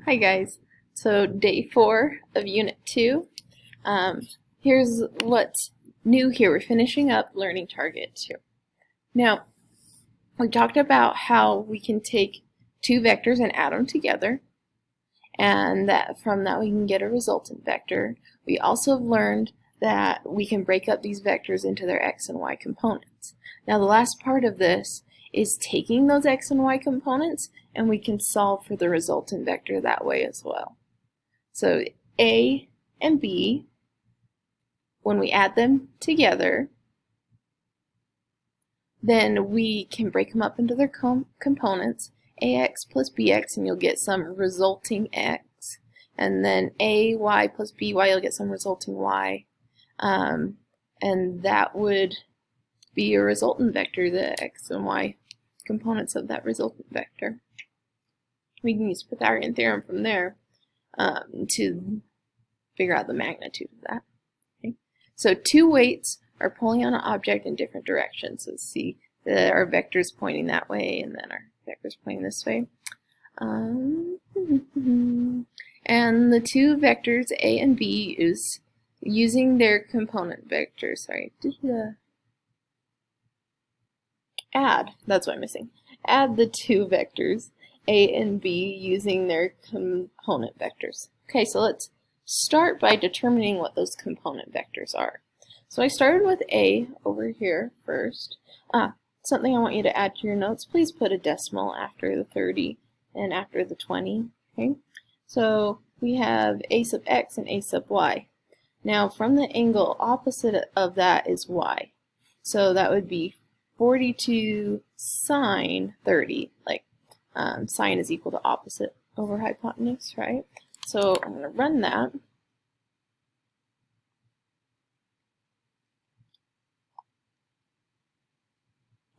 Hi guys, so day 4 of Unit 2. Here's what's new here. We're finishing up learning target 2. Now, we talked about how we can take two vectors and add them together, and that from that we can get a resultant vector. We also have learned that we can break up these vectors into their x and y components. Now the last part of this is taking those x and y components, and we can solve for the resultant vector that way as well. So a and b, when we add them together, then we can break them up into their components, ax plus bx, and you'll get some resulting x, and then ay plus by, you'll get some resulting y, and that would be a resultant vector, the x and y components of that resultant vector. We can use Pythagorean theorem from there to figure out the magnitude of that. Okay. So two weights are pulling on an object in different directions. So see that our vectors pointing that way, and then our vectors pointing this way. And the two vectors a and b is using their component vectors. Sorry, add, that's what I'm missing. Add the two vectors, a and b, using their component vectors. Okay, so let's start by determining what those component vectors are. So I started with a over here first. Something I want you to add to your notes, please put a decimal after the 30 and after the 20. Okay, so we have a sub x and a sub y. Now from the angle opposite of that is y. So that would be 42 sine 30, like sine is equal to opposite over hypotenuse, right? So I'm going to run that.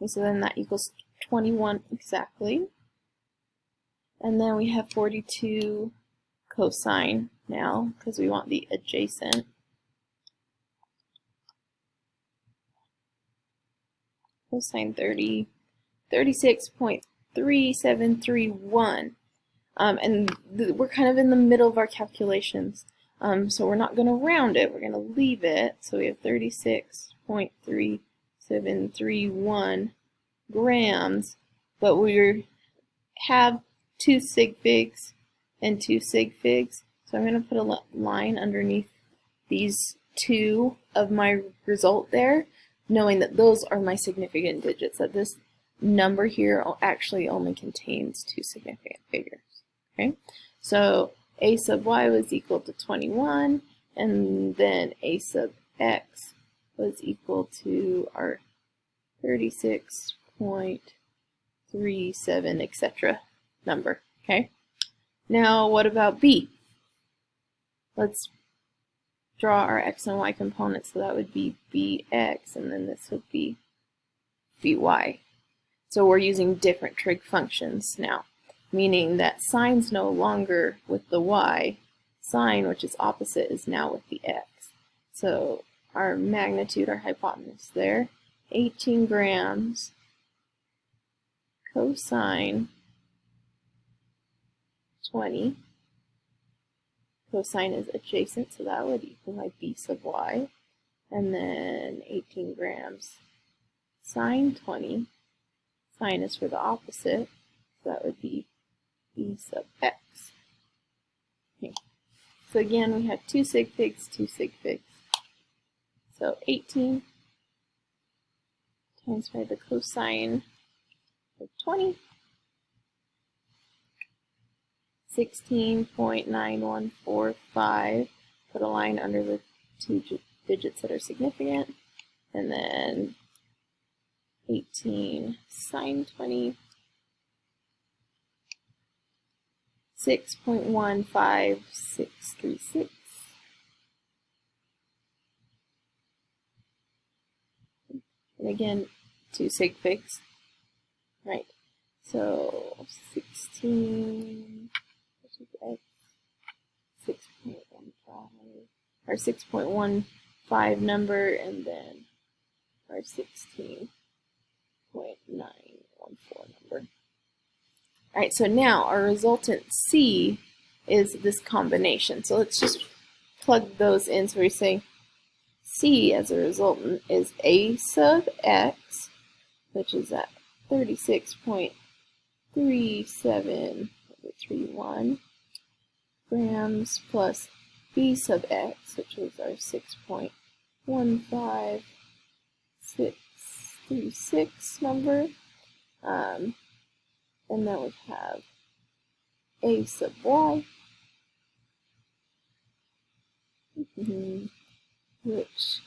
Okay, so then that equals 21 exactly. And then we have 42 cosine now, because we want the adjacent. Cosine 30, 36.3731. And we're kind of in the middle of our calculations. So we're not going to round it, we're going to leave it. So we have 36.3731 grams, but we have 2 sig figs and 2 sig figs. So I'm going to put a line underneath these two of my result there, knowing that those are my significant digits, that this number here actually only contains 2 significant figures. Okay, so a sub y was equal to 21, and then a sub x was equal to our 36.37, etc. number. Okay, now what about b? Let's draw our x and y components. So that would be bx, and then this would be by. So we're using different trig functions now, meaning that sine's no longer with the y. Sine, which is opposite, is now with the x. So our magnitude, our hypotenuse there, 18 grams cosine 20. Cosine is adjacent, so that would equal my b sub y. And then 18 grams sine 20. Sine is for the opposite, so that would be b sub x. Okay. So again, we have 2 sig figs, 2 sig figs. So 18 times by the cosine of 20. 16.9145. Put a line under the two digits that are significant, and then 18 sine 20. 6.15636. And again, 2 sig figs. Right. So 16, 6.15, our 6.15 number, and then our 16.914 number. Alright, so now our resultant C is this combination. So let's just plug those in. So we're saying C as a resultant is A sub x, which is at 36.3731 grams, plus B sub x, which is our 6.15636 number. And then we have A sub y, which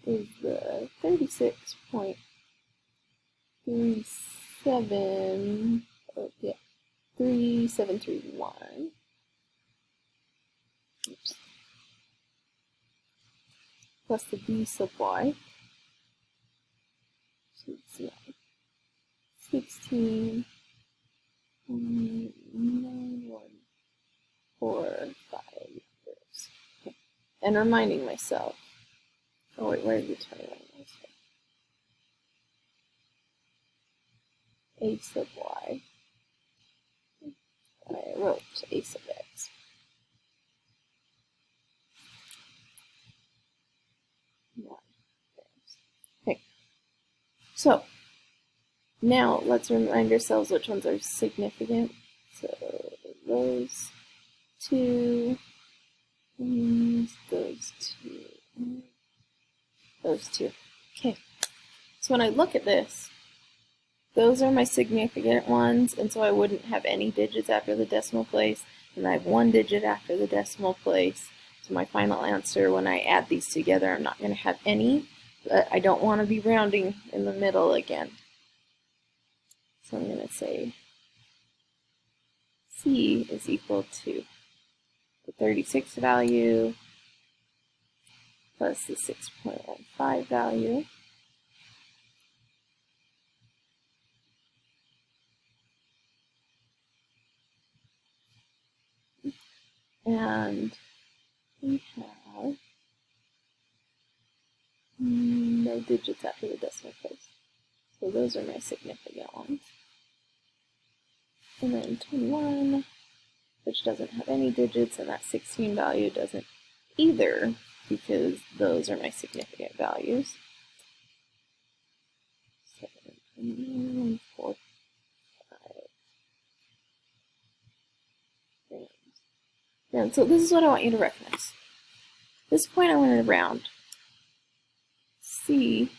is the 3731. Oops. Plus the B sub y, so it's 16.9145 years. Okay. And reminding myself, oh wait, where did the 21 go? A sub y. I wrote A sub x. Okay. So now let's remind ourselves which ones are significant. So those two, those two. Okay. So when I look at this, those are my significant ones, and so I wouldn't have any digits after the decimal place, and I have one digit after the decimal place. So my final answer, when I add these together, I'm not going to have any, but I don't want to be rounding in the middle again. So I'm going to say C is equal to the 36 value plus the 6.15 value. And we have no digits after the decimal place. So those are my significant ones. And then 21, which doesn't have any digits, and that 16 value doesn't either, because those are my significant values. 7, 4, 5 grams. And so this is what I want you to recognize. At this point I want to round. C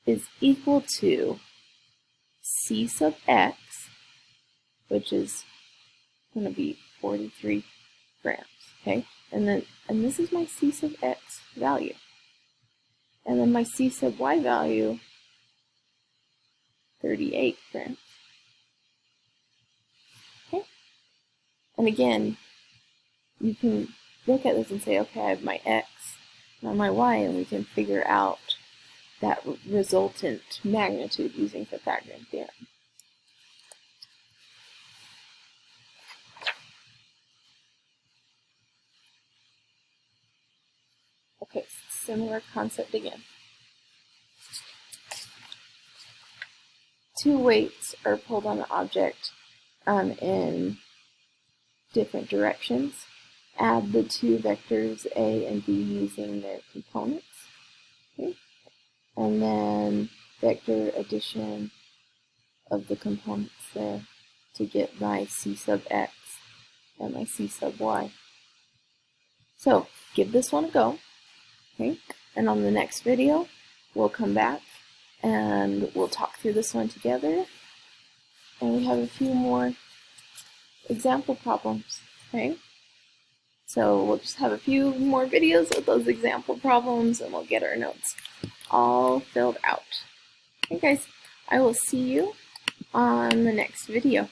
is equal to C sub x, which is going to be 43 grams, okay? And this is my C sub x value. And then my C sub y value, 38 grams. Okay? And again, you can look at this and say, okay, I have my x and my y, and we can figure out that resultant magnitude using Pythagorean theorem. Okay, similar concept again. Two weights are pulled on an object in different directions. Add the two vectors A and B using their components. Okay? And then vector addition of the components there to get my C sub x and my C sub y. So give this one a go. Okay? And on the next video, we'll come back and we'll talk through this one together. And we have a few more example problems. Okay? So we'll just have a few more videos with those example problems, and we'll get our notes all filled out. Okay guys, I will see you on the next video.